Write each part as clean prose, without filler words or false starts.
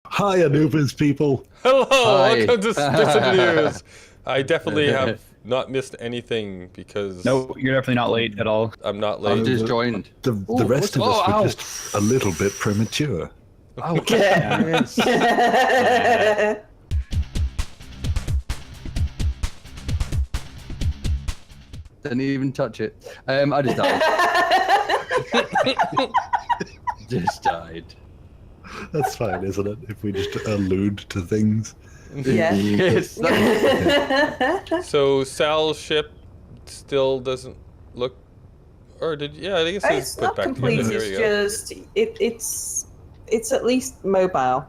Hi, Anubis people. Hello, Hi. welcome to Distant News. I definitely have not missed anything because No, you're definitely not late at all. I'm not I late. just joined. The rest of us were just a little bit premature. Oh, yes. Didn't even touch it. I just died. Just died. That's fine, isn't it? If we just allude to things. Yeah. Yes. So Sal's ship still doesn't look, or did I guess It's put not back complete. together. It's There you just it's at least mobile.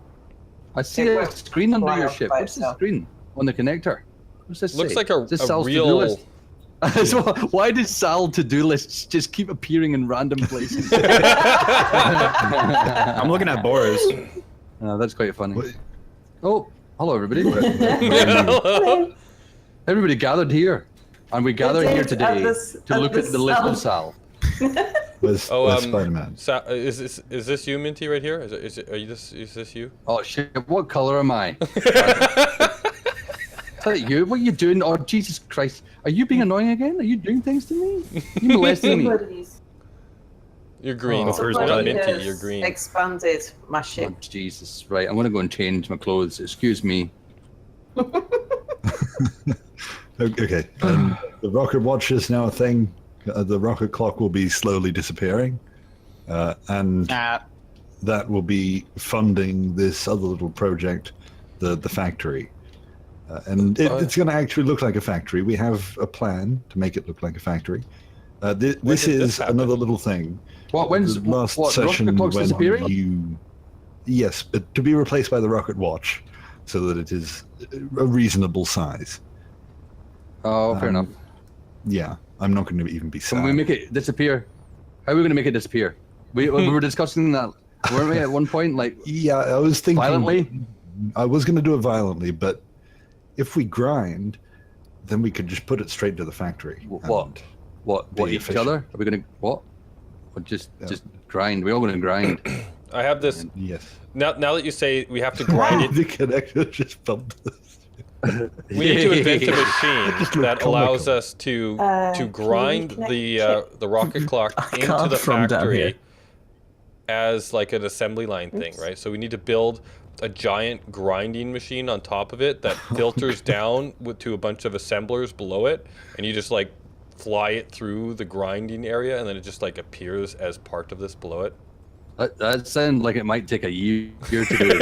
I see It a won't screen under fly your off ship. by What's the itself. screen on the connector? What's this Looks say? like a Is this Sal's to-do real. list? So why does Sal to-do lists just keep appearing in random places? I'm looking at Boris. That's quite funny. What- Oh, hello everybody. Hello. Everybody gathered here. And we gather here today to look at the list of Sal. Where's Spiderman? Is this you, Minty, right here? Is this you? Oh shit, what color am I? Is that you? What are you doing? Oh Jesus Christ. Are you being annoying again? Are you doing things to me? You molesting me? You're green. Oh, first Not buddy. Minty, you're green. Expanded my Oh, ship. Jesus. Right, I'm gonna go and change my clothes. Excuse me. Okay. The rocket watch is now a thing. The rocket clock will be slowly disappearing. And that will be funding this other little project, the factory. And it's going to actually look like a factory. We have a plan to make it look like a factory. This is another little thing. When's The last what, session rocket clock's when disappearing? Yes, but to be replaced by the rocket watch, so that it is a reasonable size. Oh, fair enough. Yeah, I'm not going to even be sad. Can we make it disappear? How are we gonna make it disappear? We were discussing that, weren't we, at one point? Like, Yeah, I was thinking violently? I was going to do it violently, but if we grind, then we could just put it straight to the factory. What? and What be each efficient. other? Are we gonna what? Or just grind? We're all gonna grind. I have this. Yes. Now that you say we have to grind it, The connector just bumped us. we need to invent a machine Just look that allows comical. us to Can you grind connect the rocket clock into can't the from down factory here. as like an assembly line thing, right? So we need to build a giant grinding machine on top of it that filters down to a bunch of assemblers below it, and you just like fly it through the grinding area, and then it just like appears as part of this below it. That sounds like it might take a year to do.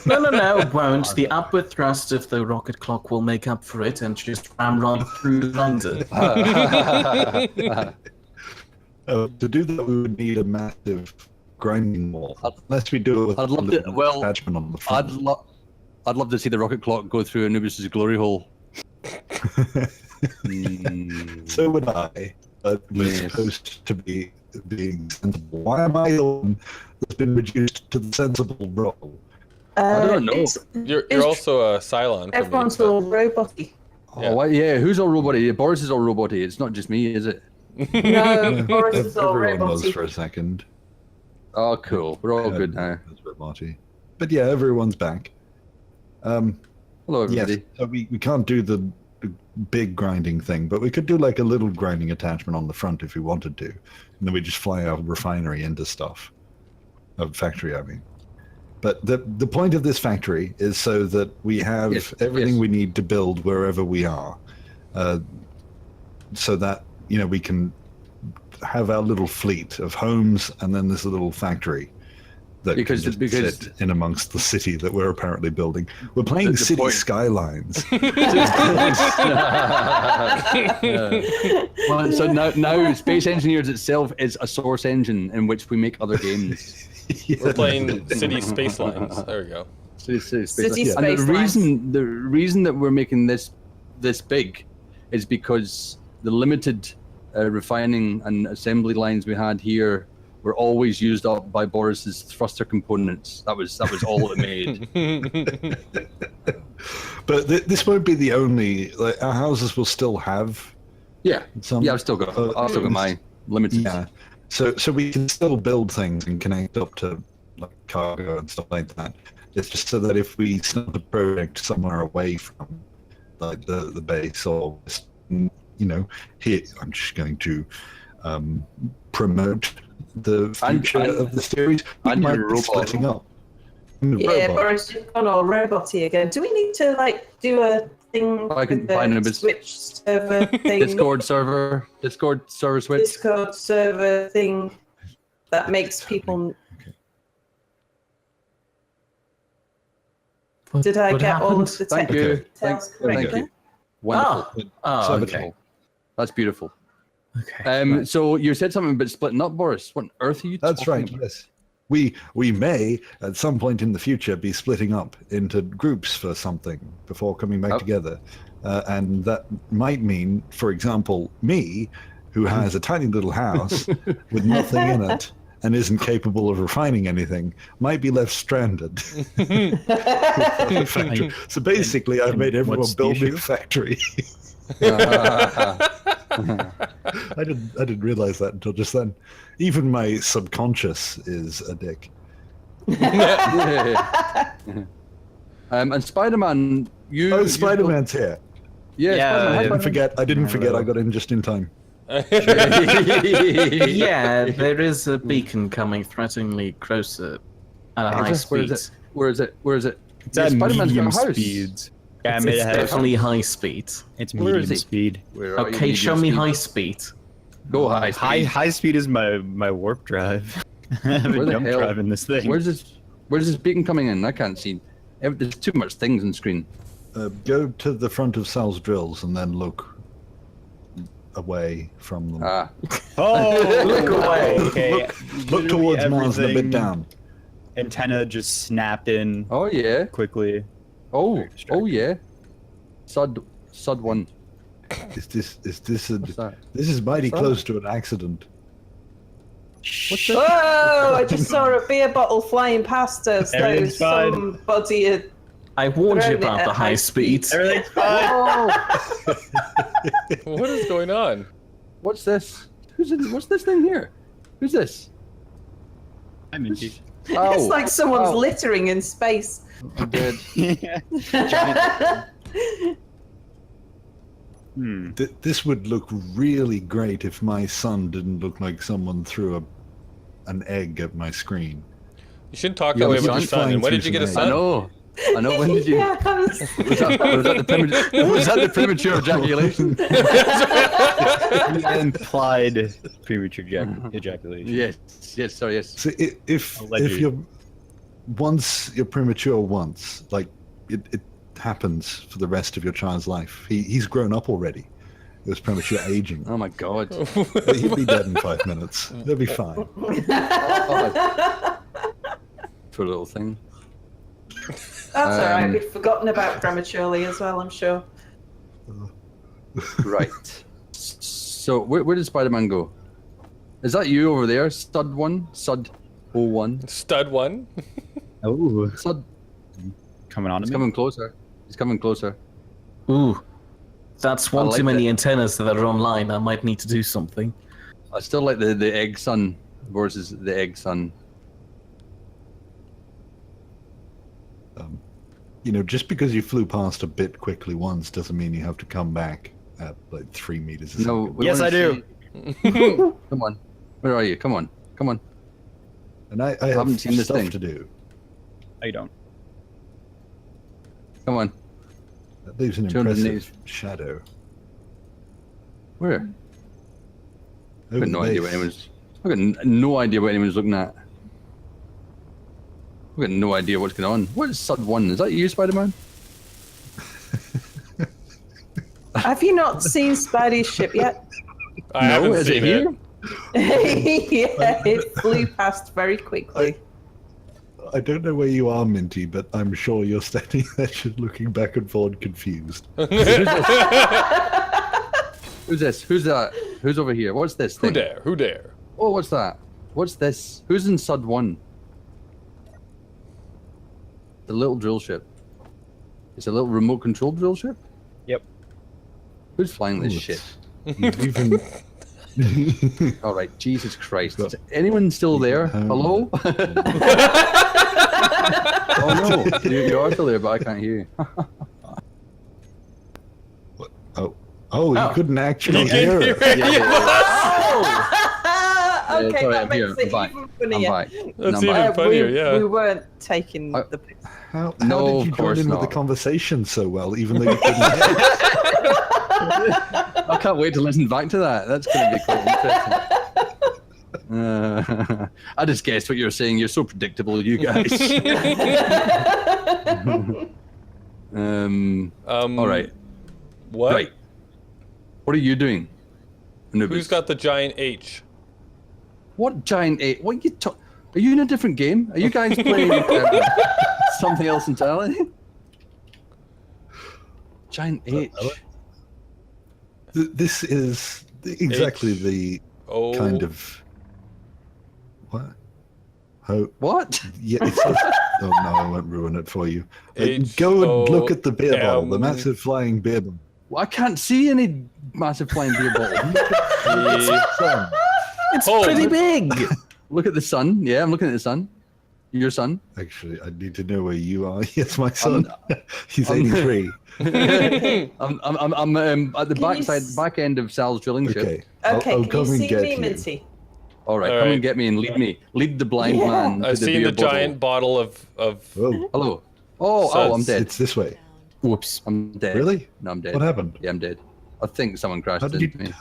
No, it won't. The upward thrust of the rocket clock will make up for it and just ramrod through London. To do that, we would need a massive grinding wall. Unless we do it with I'd love a to- little well, attachment on the front. I'd love to see the rocket clock go through Anubis' glory hole. So would I, but we're Yes. supposed to be being sensible. Why am I the one that's been reduced to the sensible role? I don't know. You're It's- also a Cylon. for me, Everyone's but- all roboty. Oh, yeah. Who's all roboty? Boris is all roboty. It's not just me, is it? No, Boris is all Everyone was roboty. for a second. Oh, cool. We're all good now. That's a bit naughty. But yeah, everyone's back. Hello, Yes, everybody. so we can't do the big grinding thing, but we could do like a little grinding attachment on the front if we wanted to. And then we just fly our refinery into stuff. Factory, I mean. But the point of this factory is so that we have Yes, everything yes. we need to build wherever we are. So that, we can have our little fleet of homes and then this little factory that Because- can just because- sit in amongst the city that we're apparently building. We're playing The City point- Skylines. Well, so now Space Engineers itself is a source engine in which we make other games. We're playing City Space Lines. There we go. City City and the Space reason that we're making this big is because the limited refining and assembly lines we had here were always used up by Boris's thruster components. That was all it made. But this won't be the only. Like, our houses will still have Yeah, some. I've still got my limited. Yeah. So we can still build things and connect up to like cargo and stuff like that. It's just so that if we start a project somewhere away from like the base, or here I'm just going to promote the future of the series. We might be splitting up. Yeah, Boris, you've gone all roboty again. Do we need to like do a thing? I can with the find Anubis. Switch server thing. Discord server switch. Discord server thing that makes people. Did I get all of the Thank you. details Thank correctly? you. Wonderful. Oh, okay. Wonderful. That's beautiful. Okay. So you said something about splitting up, Boris. What on earth are you That's talking right. about? Yes, we may at some point in the future be splitting up into groups for something before coming back together, and that might mean, for example, me, who has a tiny little house with nothing in it and isn't capable of refining anything, might be left stranded. So basically, I've made everyone build me a factory. I didn't realize that until just then. Even my subconscious is a dick. And Spiderman, Spider-Man's here. Yeah, Yeah, Spider-Man. I didn't forget. I got in just in time. Yeah, there is a beacon coming threateningly closer at a high speed. Where is it? It's Yeah, at Spider-Man's got a medium house. speeds. Yeah, I It's made a house. definitely high speed. It's Where is medium he? speed. Where are you, Okay, show me medium high speed? speed. Go high speed. High speed is my warp drive. I have Where a the jump hell- drive in this thing. Where's this beacon coming in? I can't see. There's too much things on screen. Go to the front of Sal's drills and then look away from them. Ah, Oh, Look away. Okay. Look towards Mars and a bit everything- down. Antenna just snapped in oh yeah. quickly. Oh, Very distracting. yeah. Sud one. Is this What's that? this is mighty What's that? close to an accident. What's that? Oh, I just saw a beer bottle flying past us. So Everything's fine. somebody had. I warned you Thrown it about at the high high speed. Everything's fine. Oh, What is going on? what's this? What's this thing here? Who's this? I'm in. Oh, It's like someone's oh. littering in space. I'm dead. This would look really great if my son didn't look like someone threw an egg at my screen. You shouldn't talk Yeah, that way but about your John's son. And flying when did through you get a some I son? know. When did you? Yes. Was that the premature ejaculation? Implied premature ejaculation. Yes. Sorry. Yes. So if Allegedly. you're premature once, like it happens for the rest of your child's life. He's grown up already. It was premature aging. Oh my God. He'd be dead in 5 minutes. They'll be fine. Poor little thing. That's alright. We've forgotten about prematurely as well, I'm sure. Right. So where did Spider-Man go? Is that you over there, Stud 01? Stud one. Oh, Stud. coming on He's to me. coming closer. He's coming closer. Ooh, that's one like too many that. antennas that are online. I might need to do something. I still like the egg sun versus the egg sun. Just because you flew past a bit quickly once doesn't mean you have to come back at like 3 meters a No. second. we Yes, wanna I do. see- Come on. Where are you? Come on. And I haven't have seen this stuff thing. to do. I don't. Come on. That leaves an 280. impressive shadow. Where? I've Over got no the idea base. what anyone's. I've got no idea what anyone's looking at. I've got no idea what's going on. What is Sud 1? Is that you, Spider-Man? Have you not seen Spidey's ship yet? I haven't is seen it here? Yeah, it flew past very quickly. I don't know where you are, Minty, but I'm sure you're standing there just looking back and forth confused. Who's this? Who's that? Who's over here? What's this Who thing? dare? Who dare? Oh, what's that? What's this? Who's in Sud 1? The little drill ship. It's a little remote control drill ship? Yep. Who's flying this Ooh, shit? Even Alright, Jesus Christ. Is anyone still there? Um, Hello? Oh no, you are still there, but I can't hear you. Oh, you couldn't actually You can hear hear it. it. Okay, sorry, that I'm here. makes it I'm back. even I'm funnier. back. That's I'm even back. funnier, yeah. We weren't taking I- the piss. How No, did of you join course in with the not. conversation so well, even though you couldn't hear it? I can't wait to listen back to that. That's going to be quite interesting. I just guessed what you were saying. You're so predictable, you guys. All right. What? Right. What are you doing, Anubis? Who's got the giant H? What giant ape? What you talk? Are you in a different game? Are you guys playing something else entirely? Giant H. This is exactly the Oh. kind of what? How? What? Yeah, it's oh no, I won't ruin it for you. Go and look at the beer bottle, the H-O-M. massive flying beer bottle. Well, I can't see any massive flying beer bottle. Son, It's Oh. pretty big. Look at the sun. Yeah, I'm looking at the sun. Your son. actually, I need to know where you are. Yes, my son. He's 83. I'm at the Can you back end of Sal's drilling ship. Okay. Okay, I'll can come you and see get me, you. Minty? All right, All come right. and get me and lead me. Lead the blind Yeah. man to I've the seen beer the giant bottle of Oh, Hello. Oh, Suds. I'm dead. it's this way. Whoops. I'm dead. Really? No, I'm dead. What happened? Yeah, I'm dead. I think someone crashed How did into you? me.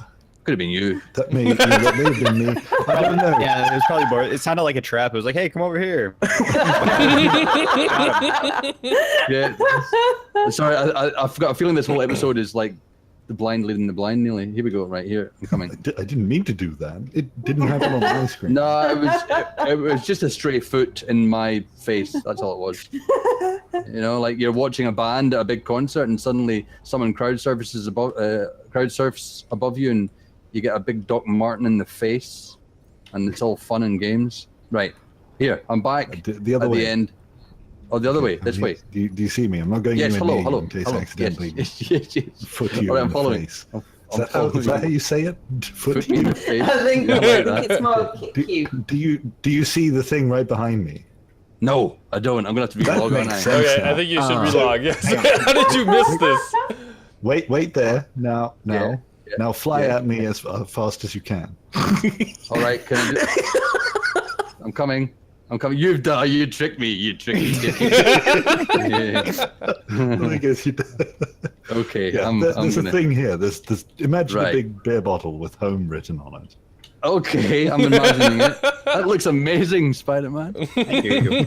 Could have been you. That may have been me. I don't know. Yeah, it was probably bored. It sounded like a trap. It was like, hey, come over here. Yeah. Sorry, I've got a feeling this whole episode is like the blind leading the blind. Nearly. Here we go. Right here. I'm coming. I didn't mean to do that. It didn't happen on my screen. No, it was just a stray foot in my face. That's all it was. You know, like you're watching a band at a big concert, and suddenly someone crowd surfs above you, and you get a big Doc Martin in the face, and it's all fun and games. Right here, I'm back The other at way. the end. Oh, the other way. This way. Do you see me? I'm not going Yes. anywhere Hello. near you Hello. in case Hello. I accidentally Yes. foot you All right, in I'm the following. face. I'm Is that how following you say it? Foot Foot me in you? the face. I think, Yeah, I like think that. it's more cute. Do you see the thing right behind me? No, I don't. I'm gonna have to That relog on makes now. sense. Okay, I think you should relog. Yes. How did you miss this? Wait there. Now, Yeah. now fly Yeah. at me as fast as you can. All right, can I I'm coming. I'm coming. You tricked me. You tricked me. I guess you. Okay, Yeah, I'm there's gonna. a thing here. There's imagine Right. a big beer bottle with home written on it. Okay, I'm imagining it. That looks amazing, Spider-Man. Thank you.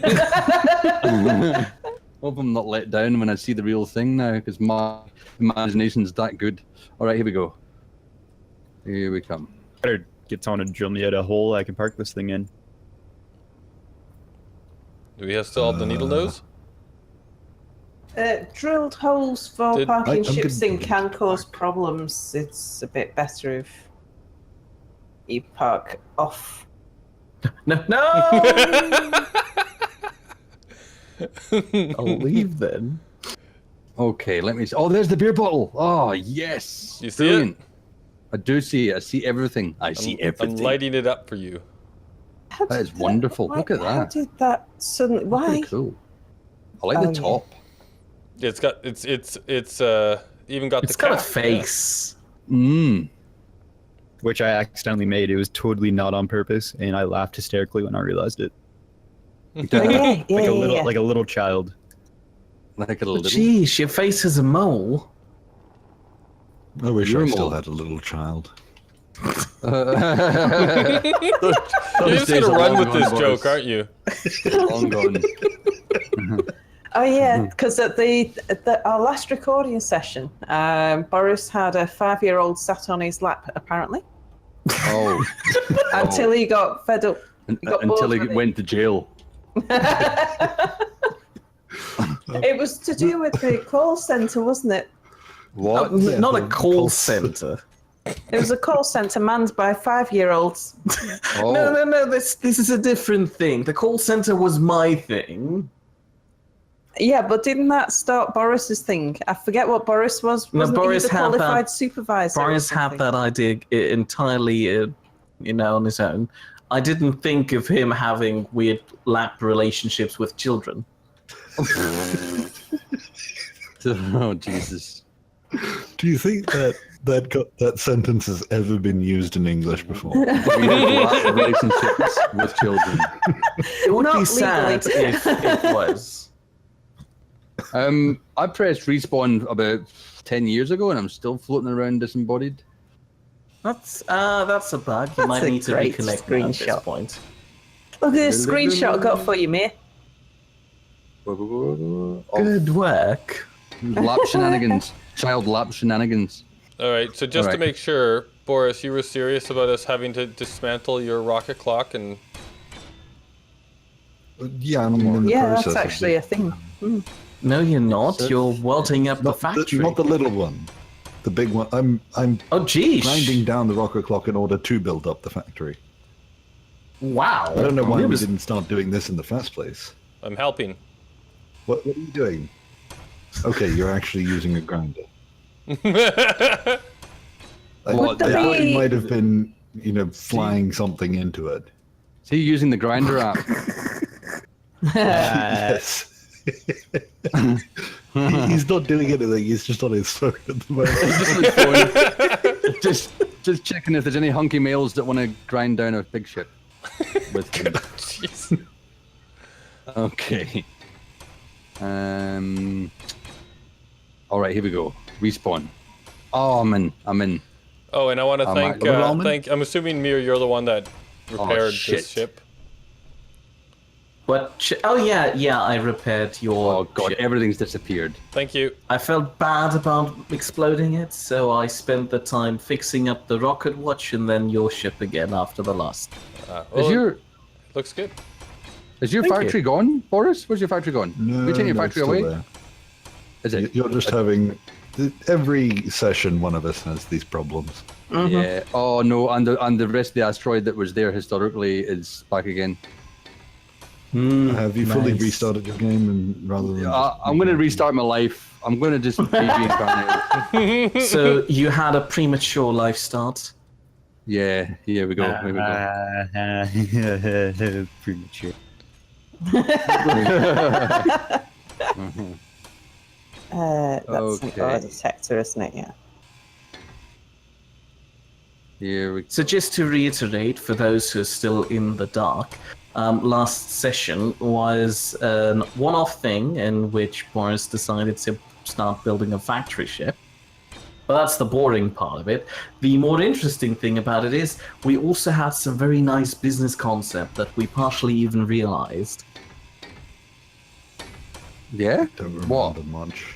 Hope I'm not let down when I see the real thing now, because my imagination's that good. All right, here we go. Here we come. Better get someone to drill me out a hole I can park this thing in. Do we still have the needle nose? Drilled holes for Did- parking I'm ships gonna in can cause problems. It's a bit better if you park off. No. I'll leave then. Okay, let me see. Oh, there's the beer bottle. Oh, yes. You see it? Brilliant. I do see it. I see everything. I see everything. I'm lighting it up for you. How That did is wonderful. Look at How that. did that suddenly? Why? Pretty cool. I like the Oh, yeah. top. It's got it's even got It's the got a cap. face. Mmm. Which I accidentally made. It was totally not on purpose, and I laughed hysterically when I realized it. Oh, yeah, yeah, yeah. Like a little child. Like a little. Jeez, your face is a mole. I wish You're I a still mole. had a little child. You're just gonna run with this joke, aren't you? Long gone. Oh yeah, because at our last recording session, Boris had a 5-year-old sat on his lap apparently Oh. until he got fed up. got Until bored he with it. went to jail. It was to do with the call center, wasn't it? What? Yeah, Not a the call call center. It was a call center manned by 5-year-olds. Oh. No. This is a different thing. The call center was my thing. Yeah, but didn't that start Boris's thing? I forget what Boris was. No, Wasn't Boris he the had qualified that- supervisor? or Boris had something? that idea entirely, on his own. I didn't think of him having weird lap relationships with children. Oh Jesus! Do you think that sentence has ever been used in English before? Relationships with children. It would Not be sad legally. if it was. I pressed respawn about 10 years ago, and I'm still floating around disembodied. That's a bug. You That's might a need to great reconnect me at this screenshot. point. Look at this screenshot I got for you, mate. Oh, Good work. lap shenanigans. Child lap shenanigans. All right, so just to Alright. make sure, Boris, you were serious about us having to dismantle your rocket clock and... Yeah, I'm in the Yeah, process. that's of actually a thing. No, you're not. So- You're welding up the not factory. not the little one, the big one. I'm Oh, geez. grinding down the rocket clock in order to build up the factory. Wow. I don't know why It we was- didn't start doing this in the first place. I'm helping. What are you doing? Okay, you're actually using a grinder. I I What, thought the- you might have been, flying something into it. So you're using the grinder app. Yes. He's not doing anything. He's just on his phone at the moment. just checking if there's any hunky males that want to grind down a big ship with him. Jeez. Okay. All right, here we go. Respawn. Oh, I'm in. Oh, and I want to thank, Roman? I'm assuming, Mir, you're the one that repaired shit. this ship. What? Oh, yeah, I repaired your. Oh god, ship. everything's disappeared. Thank you. I felt bad about exploding it, so I spent the time fixing up the rocket watch and then your ship again after the last. Is your Looks good. is your Thank factory gone, Boris? Where's your factory gone? No, you taking your no, factory it's still away? there. Is it? You're just having every session. One of us has these problems. Yeah. Oh no, and the rest of the asteroid that was there historically is back again. Have you fully nice. restarted your game and rather than? I'm going to restart my life. I'm going to just be reincarnated. So you had a premature life start. Yeah. Here we go. Here we go. Premature. That's Okay. an ore detector, isn't it? Yeah. Here we. So just to reiterate, for those who are still in the dark, last session was a one-off thing in which Boris decided to start building a factory ship. But that's the boring part of it. The more interesting thing about it is we also had some very nice business concept that we partially even realized. Yeah. Don't What? remember much.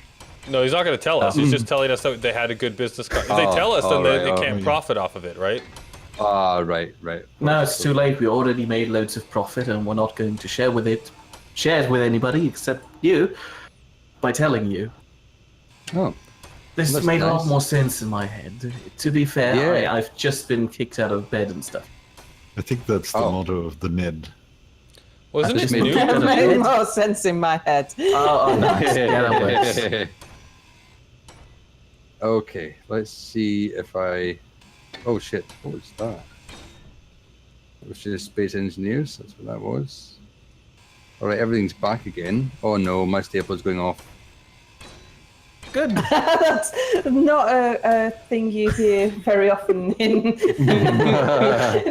No, he's not going to tell us. He's just telling us that they had a good business. If they Oh, tell us, then alright, they can't yeah. profit off of it, right? Right. No, it's too late. We already made loads of profit and we're not going to share it with anybody except you by telling you. Oh. This That's made a lot nice. more sense in my head. To be fair, Yeah. I've just been kicked out of bed and stuff. I think that's the Oh. motto of the Nidd. Wasn't just it made- new? Got a It made bed? more sense in my head. Oh, nice. Yeah, that works. Okay, let's see if I. Oh shit! What was that? It was just Space Engineers. That's what that was. All right, everything's back again. Oh no, my stapler's going off. Good. That's not a thing you hear very often in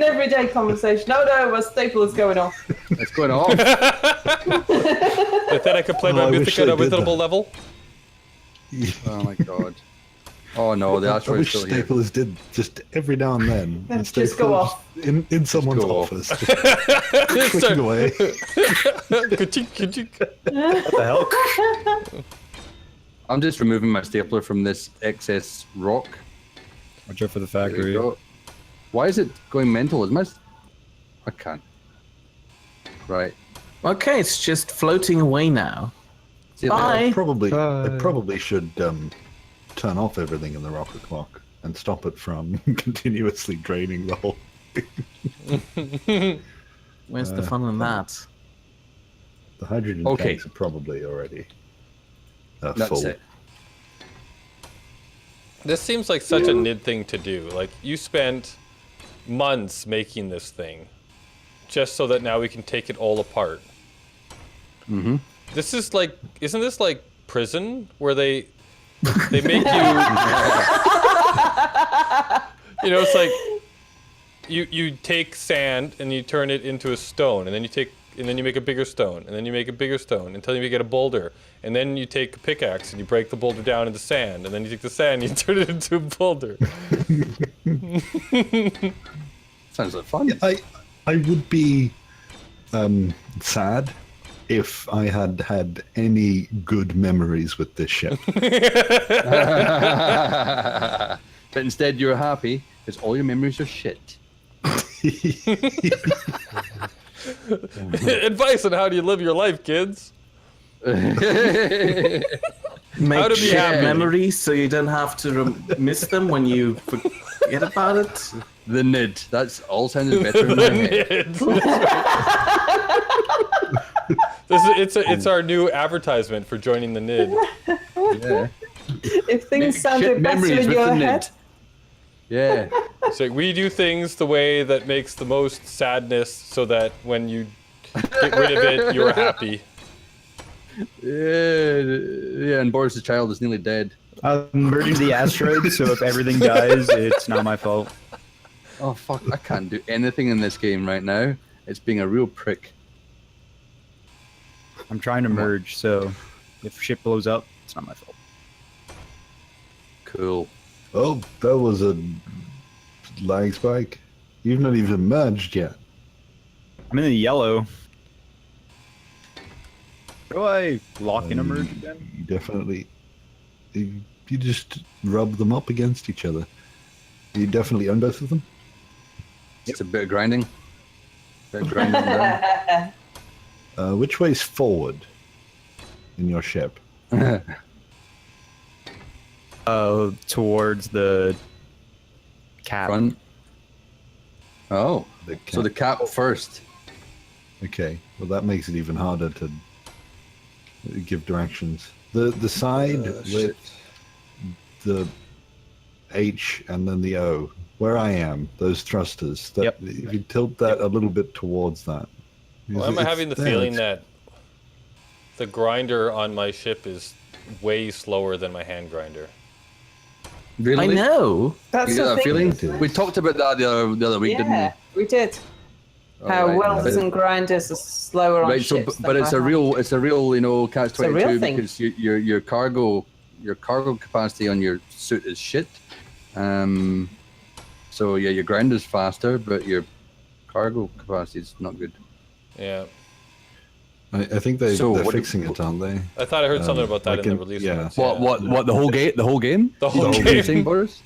everyday conversation. Oh no, my stapler's going off. It's going off. They thought I could play my I wish Mythic at they a did reasonable that. level? Oh my god. Oh no, the I asteroid's wish still here. staplers did just every now and then. Then And just go staplers off. in someone's go off. office, just clicking away. Ka-chink, ka-chink. What the hell? I'm just removing my stapler from this excess rock. Watch out for the There we factory. go. Why is it going mental? Is my? I can't. Right. Okay, it's just floating away now. See you Bye. later. I probably should turn off everything in the rocket clock and stop it from continuously draining the whole. Where's the fun in that? The hydrogen Okay. tanks are probably already That's full. it. This seems like such a Nidd thing to do. Like, you spent months making this thing. just so that now we can take it all apart. Mm-hmm. This is like, isn't this like prison where they make you, you know, it's like you take sand and you turn it into a stone, and then you make a bigger stone, and then you make a bigger stone until you get a boulder, and then you take a pickaxe and you break the boulder down into sand, and then you take the sand and you turn it into a boulder. Sounds like fun. I would be sad if I had any good memories with this ship. But instead you're happy because all your memories are shit. Advice on how do you live your life, kids. Make to be happy. memories so you don't have to miss them when you forget about it. The Nidd. That's all sounded better in my head. It's our new advertisement for joining the Nidd. Yeah. If things Shit sounded better memories in with your the head. Nidd. Yeah. So we do things the way that makes the most sadness, so that when you get rid of it, you're happy. Yeah, and Boris the child is nearly dead. I'm merging the asteroid, so if everything dies, it's not my fault. Oh fuck, I can't do anything in this game right now. It's being a real prick. I'm trying to merge, so if ship blows up, it's not my fault. Cool. Oh, that was a lag spike. You've not even merged yet. I'm in the yellow. Do I lock in a merge again? You definitely. You just rub them up against each other. You definitely own both of them? It's a bit of grinding. Bit of grinding down. Which way's forward in your ship? Towards the cap. Front. Oh, The so the cap first. Okay, well that makes it even harder to give directions. The side with the H and then the O, where I am, those thrusters. That, Yep. If you tilt that a little bit towards that. Why am I having the feeling that the grinder on my ship is way slower than my hand grinder? Really? I know. That's You the got that thing. feeling? We talked about that the other week, didn't we? Yeah, we did. How Alright, welders and grinders are slower on Right, so ships. but than it's by a hand. real you know a real catch-22 thing. because your cargo capacity on your suit is shit. So yeah, your grinder's faster, but your cargo capacity is not good. Yeah. I think they're what- fixing it, aren't they? I thought I heard something about that like in the in- release yeah. notes. What the whole game? The whole game? The whole You're game. saying, Boris?